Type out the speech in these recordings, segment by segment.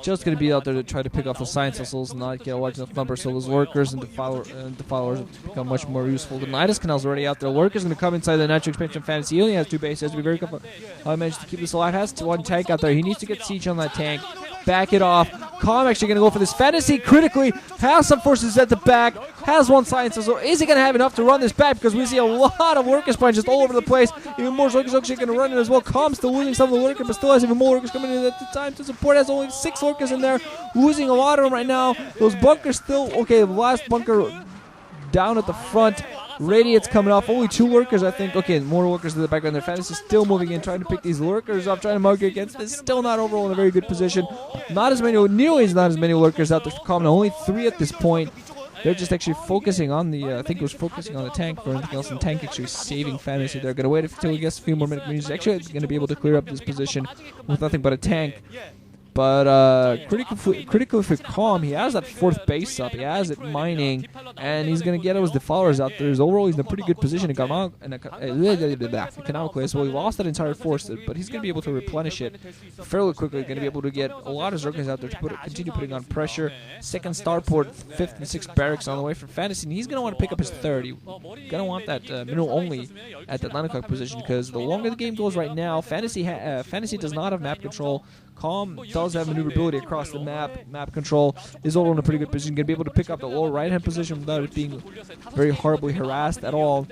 just going to be out there to try to pick off the science vessels and not get a large enough number, so those lurkers and defilers become much more useful. The Nidus Canal's already out there. Lurker's going to come inside the natural expansion fantasy. He only has 2 bases. He has to be very careful how he managed to keep this alive. Has one tank out there. He needs to get siege on that tank. Back it off. Calm actually going to go for this fantasy critically. Has some forces at the back. Has one science vessel. Is he going to have enough to run this back? Because we see a lot of lurkers playing just all over the place. Even more lurkers actually going to run it as well. Calm still losing some of the lurkers, but still has even more lurkers coming in at the time to support. Has only 6 lurkers in there. Losing a lot of them right now. Those bunkers still... Okay, the last bunker down at the front. Radiate's coming off. Only 2 lurkers, I think. Okay, more lurkers in the background. Their fantasy still moving in, trying to pick these lurkers off, trying to mark against this. Still not overall in a very good position. Not as many, nearly not as many lurkers out there for Common. Only 3 at this point. They're just actually focusing on the, I think it was focusing on the tank for anything else. And tank actually saving fantasy. They're going to wait until he gets a few more minutes. He's actually going to be able to clear up this position with nothing but a tank. But critical for Calm, he has that 4th base up, he has it mining, and he's going to get those defilers out there. Overall, he's in a pretty good position. Economically as well. He lost that entire force, but he's going to be able to replenish it fairly quickly. Going to be able to get a lot of zerglings out there to continue putting on pressure. 2nd starport, 5th and 6th barracks on the way for fantasy, and he's going to want to pick up his 3rd. He's going to want that mineral only at the 9 o'clock position, because the longer the game goes right now, fantasy does not have map control. Calm does have maneuverability across the map control, is all in a pretty good position, going to be able to pick up the lower right-hand position without it being very horribly harassed at all.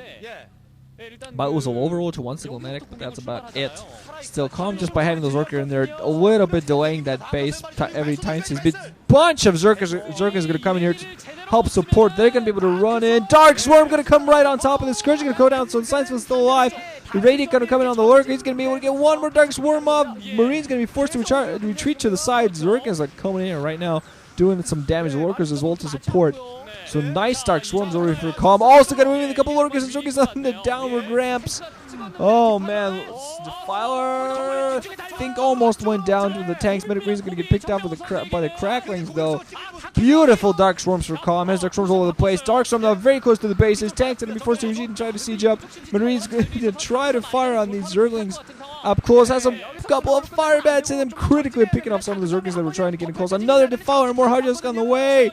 But it was a overroll to 1 single medic, but that's about it. Still, Calm, just by having those lurkers in there, a little bit delaying that base every time. So a bunch of zergers is going to come in here to help support. They're going to be able to run in. Dark Swarm going to come right on top of the Scourge, going to go down, so the Science was still alive. The Radiant going to come in on the lurker. He's going to be able to get one more Dark Swarm off. Marine's going to be forced to retreat to the side. Zerg is like coming in right now, doing some damage to lurkers as well to support. So nice Dark Swarms over for Calm. Also going to move in a couple lurkers and Zerg on the downward ramps. Oh man, Defiler I think almost went down to the tanks. Medic Green's going to get picked up by the cracklings though. Beautiful Dark Swarms for Calm. Has Dark Swarms all over the place. Dark Swarm now very close to the bases. Tanks going to be forced to retreat and try to siege up. Marine's going to try to fire on these Zerglings up close. Has a couple of fire bats in them, critically picking off some of the Zerglings that were trying to get in close. Another Defiler and more Hardjusk on the way.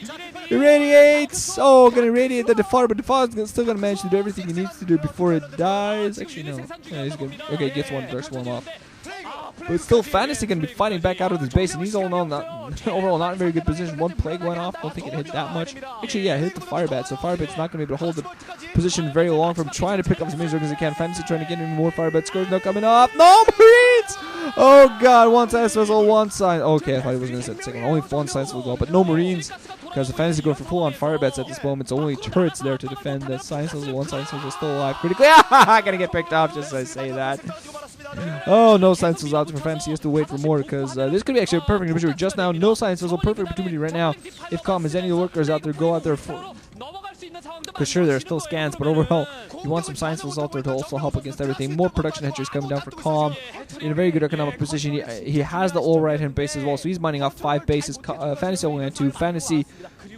Irradiates. Oh, going to irradiate the Defiler, but Defiler's still going to manage to do everything he needs to do before it dies. Actually, no. Yeah, he's good. Okay, he gets one Dark Swarm off. But still, Fantasy going to be fighting back out of his base, and he's overall not in a very good position. One Plague went off. Don't think it hit that much. Actually, yeah, it hit the Firebat, so Firebat's not going to be able to hold the position very long from trying to pick up as many Zergs as he can. Fantasy trying to get even more Firebat scores. No coming off. No, Marines! Oh, God. One Science Vessel, one Science. Okay, I thought he was going to set second. Only one Science Vessel, but no Marines. Because the Fantasy going for full-on Firebats at this moment. It's only turrets there to defend the Science Vessel. One Science Vessel still alive critically. Ah, going to get picked off just as I say that. Oh, no Science Vessel out there for Fantasy. He has to wait for more because this could be actually a perfect opportunity. Just now, no Science Vessel. Perfect opportunity right now. If Calm has any lurkers out there, go out there for... Because sure, there are still scans, but overall, you want some Science Vessels out there to also help against everything. More production hatcheries coming down for Calm. In a very good economic position. He has the all right-hand base as well, so he's mining off 5 bases. Fantasy only had 2. Fantasy,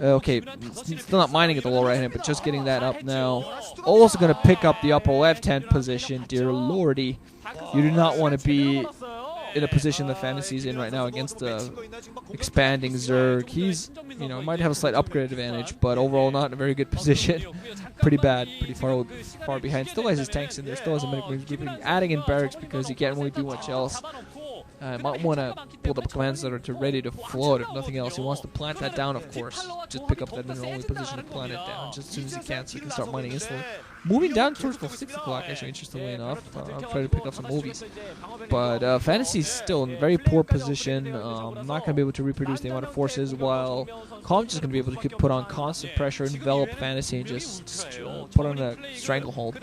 okay, still not mining at the low right-hand, but just getting that up now. Also going to pick up the upper left-hand position. Dear lordy, you do not want to be in a position that Fantasy's in right now against the expanding Zerg. He's, you know, might have a slight upgrade advantage, but overall not in a very good position. Pretty bad, pretty far behind. Still has his tanks in there, still has a medic keeping adding in barracks because he can't really do much else. Might want to build up command center to ready to float if nothing else. He wants to plant that down, of course. Just pick up that mineral only position to plant it down just as soon as he can so he can start mining instantly. Moving down towards the 6 o'clock, actually, interestingly enough. I'm trying to pick up some movies. But Fantasy's still in a very poor position. Not going to be able to reproduce the amount of forces, while Calm's just going to be able to put on constant pressure, envelop Fantasy, and just put on a stranglehold.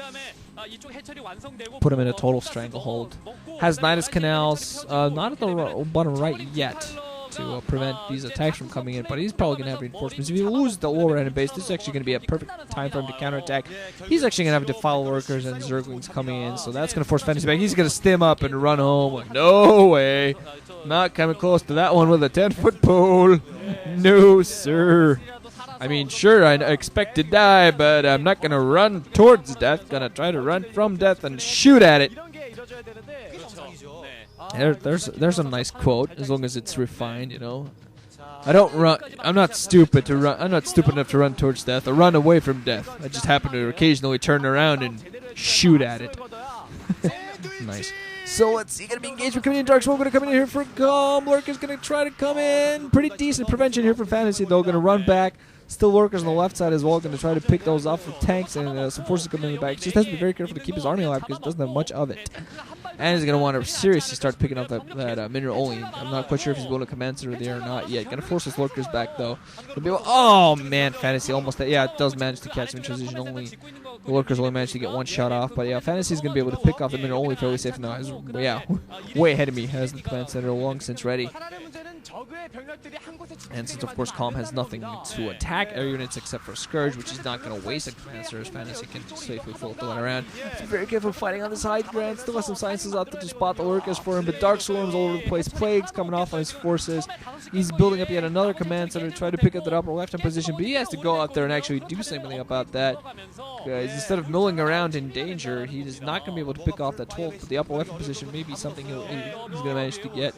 Put him in a total stranglehold. Has Nidus Canals, not at the bottom right yet to prevent these attacks from coming in, but he's probably going to have reinforcements. If he loses the lower end base, this is actually going to be a perfect time for him to counterattack. He's actually going to have Defile Workers and Zerglings coming in, so that's going to force Fantasy back. He's going to stim up and run home. Like, no way. Not coming close to that one with a 10-foot pole. No, sir. I mean, sure, I expect to die, but I'm not going to run towards death. Going to try to run from death and shoot at it. There's a nice quote, as long as it's refined, you know. I don't run. I'm not stupid to run. I'm not stupid enough to run towards death or run away from death. I just happen to occasionally turn around and shoot at it. Nice. So let's see. Gonna be engaged. We're coming in Dark Smoke. Gonna come in here for Calm. Lurker's gonna try to come in. Pretty decent prevention here for Fantasy though. Gonna run back. Still Lurkers on the left side as well. Gonna try to pick those off with tanks and some forces coming in the back. Just has to be very careful to keep his army alive because he doesn't have much of it. And he's going to want to seriously start picking up that mineral only. I'm not quite sure if he's going to commence it there or not yet. Going to force his Lurkers back, though. Oh, man, Fantasy almost... Yeah, it does manage to catch him in transition only. The Lurkers only managed to get one shot off. But, yeah, Fantasy's going to be able to pick off the mineral only fairly safe now. Yeah, way ahead of me. Has the command center long since ready. And since, of course, Calm has nothing to attack air units except for Scourge, which is not going to waste a command center, as Fantasy can just safely float the one around. He's very careful fighting on this high ground. Still has some sciences out there to spot the Lurkers for him, but Dark Swarms all over the place. Plagues coming off on his forces. He's building up yet another command center to try to pick up that upper left-hand position, but he has to go out there and actually do something about that. Because instead of milling around in danger, he is not going to be able to pick off that 12th, but the upper left position may be something he's going to manage to get.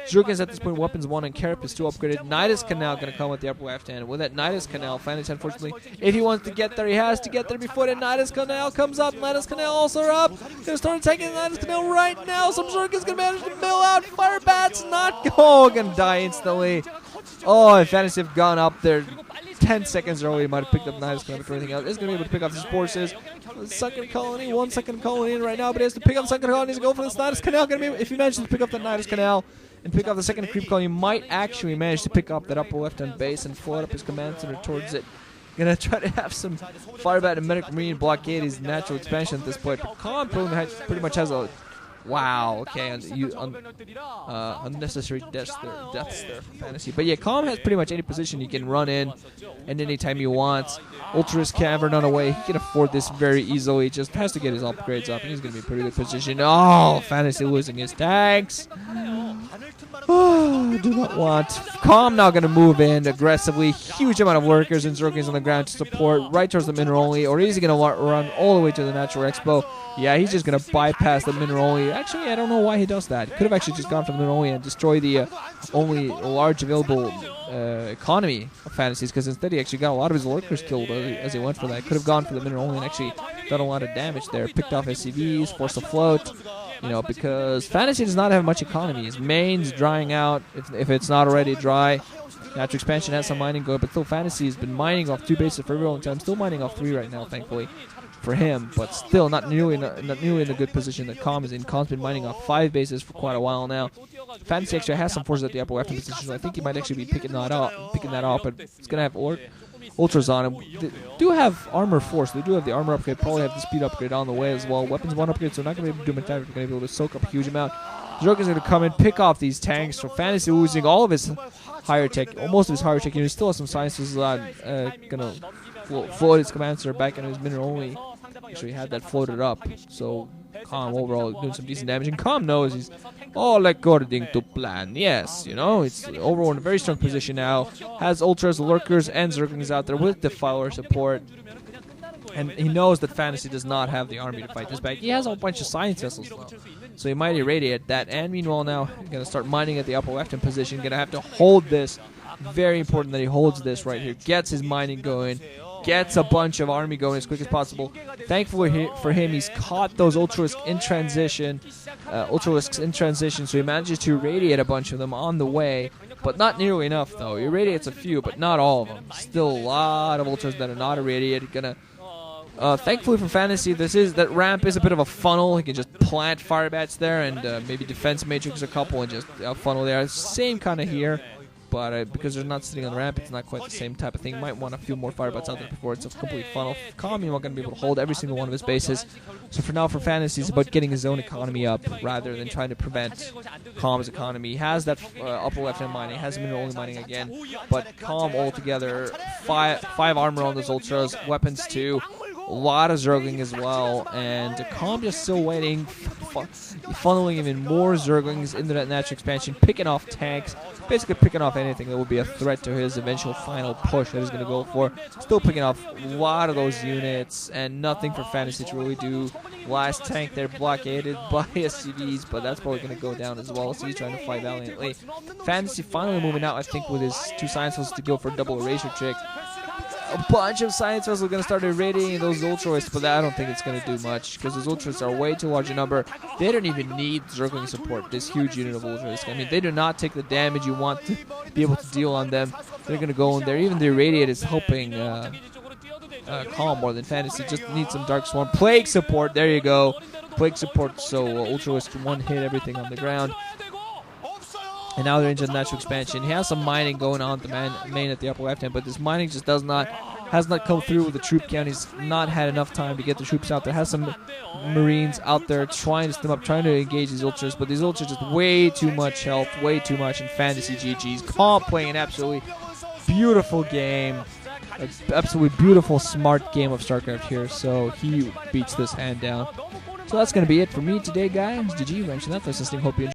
Zerg at this point, weapons 1 and Carapace 2 upgraded. Nidus Canal going to come with the upper left hand. With that Nidus Canal, Fantasy, unfortunately, if he wants to get there, he has to get there before the Nidus Canal comes up. Nidus Canal also up. Going to start attacking the Nidus Canal right now. Some Zerg is going to manage to mill out. Fire Bats not going to die instantly. Oh, if Fantasy have gone up there 10 seconds early, he might have picked up Nidus Canal before anything else. He's going to be able to pick off his forces. Second colony, 1 second colony in right now, but he has to pick up the second colony. He's going to go for this Nidus Canal. If he manages to pick up the Nidus Canal and pick up the second creep colony, he might actually manage to pick up that upper left-hand base and float up his command center towards it. Gonna try to have some Firebat and Medic Marine blockade his natural expansion at this point. But Calm pretty much has a... Wow, okay, unnecessary deaths there for Fantasy. But yeah, Calm has pretty much any position he can run in and anytime he wants. Ultras Cavern on a way, he can afford this very easily. Just has to get his upgrades up and he's going to be in a pretty good position. Oh, Fantasy losing his tanks. Oh, do not want. Calm now going to move in aggressively. Huge amount of Lurkers and Zerglings on the ground to support right towards the mineral only, or is he going to run all the way to the natural expo? Yeah, he's just going to bypass the mineral only. Actually, I don't know why he does that. Could have actually just gone for the mineral only and destroy the only large available economy of Fantasies, because instead he actually got a lot of his Lurkers killed as he went for that. Could have gone for the mineral only and actually done a lot of damage there. Picked off SCVs, forced a float. You know, because Fantasy does not have much economy. His main's drying out, if it's not already dry. Natural Expansion has some mining going, but still Fantasy has been mining off 2 bases for a very long time. Still mining off 3 right now, thankfully, for him, but still not nearly in a good position that Calm is in. Calm's been mining off 5 bases for quite a while now. Fantasy actually has some forces at the upper left position, so I think he might actually be picking that up, but it's going to have Ultras on him. They do have armor force. They do have the armor upgrade. Probably have the speed upgrade on the way as well. Weapons 1 upgrade, so not going to be able to do much damage. We're going to be able to soak up a huge amount. Zerg is going to come in, pick off these tanks. So Fantasy losing all of his higher tech, most of his higher tech units. Still has some sciences on. Going to float his command center back into his mineral only. Actually had that floated up. So Calm overall doing some decent damage. And Calm knows he's all according to plan. Yes, you know, it's overall in a very strong position now. Has Ultras, Lurkers, and Zerglings out there with Defiler support. And he knows that Fantasy does not have the army to fight this back. He has a whole bunch of science vessels though, so he might irradiate that. And meanwhile now, he's going to start mining at the upper left-hand position. Going to have to hold this. Very important that he holds this right here. Gets his mining going. Gets a bunch of army going as quick as possible. Thankfully for him, he's caught those Ultralisks in transition. So he manages to irradiate a bunch of them on the way. But not nearly enough, though. He irradiates a few, but not all of them. Still a lot of Ultras that are not irradiated. Thankfully for Fantasy, that ramp is a bit of a funnel. He can just plant Firebats there and maybe Defense Matrix a couple and just funnel there. Same kind of here. But because they're not sitting on the ramp, it's not quite the same type of thing. Might want a few more Firebats out there before it's a complete funnel. Calm, you're not going to be able to hold every single one of his bases. So for now, for Fantasy, it's about getting his own economy up rather than trying to prevent Calm's economy. He has that upper left-hand mining, has mineral only mining again, but Calm altogether, 5 armor on those Ultras, weapons 2. A lot of zergling as well, and Calm just still waiting, funneling even more zerglings into that natural expansion, picking off tanks, basically picking off anything that would be a threat to his eventual final push that he's going to go for. Still picking off a lot of those units, and nothing for Fantasy to really do. Last tank there blockaded by SCVs, but that's probably going to go down as well, so he's trying to fight valiantly. Fantasy finally moving out, I think, with his 2 science vessels to go for a double erasure trick. A bunch of science vessels are going to start irradiating those ultroists, but I don't think it's going to do much because those ultroists are way too large a number. They don't even need zergling support, this huge unit of ultroists. I mean, they do not take the damage you want to be able to deal on them. They're going to go in there. Even the irradiate is helping Calm more than Fantasy. Just needs some Dark Swarm. Plague support, there you go. Plague support, so ultroist one hit everything on the ground. And now they're into the natural expansion. He has some mining going on at the main at the upper left hand, but this mining just has not come through with the troop count. He's not had enough time to get the troops out there. Has some Marines out there trying to stem up, trying to engage these ultras, but these ultras just way too much health, way too much in Fantasy GG's. Calm playing an absolutely beautiful game. An absolutely beautiful, smart game of StarCraft here, so he beats this hand down. So that's going to be it for me today, guys. GG, mention that. Thanks for listening. Hope you enjoyed.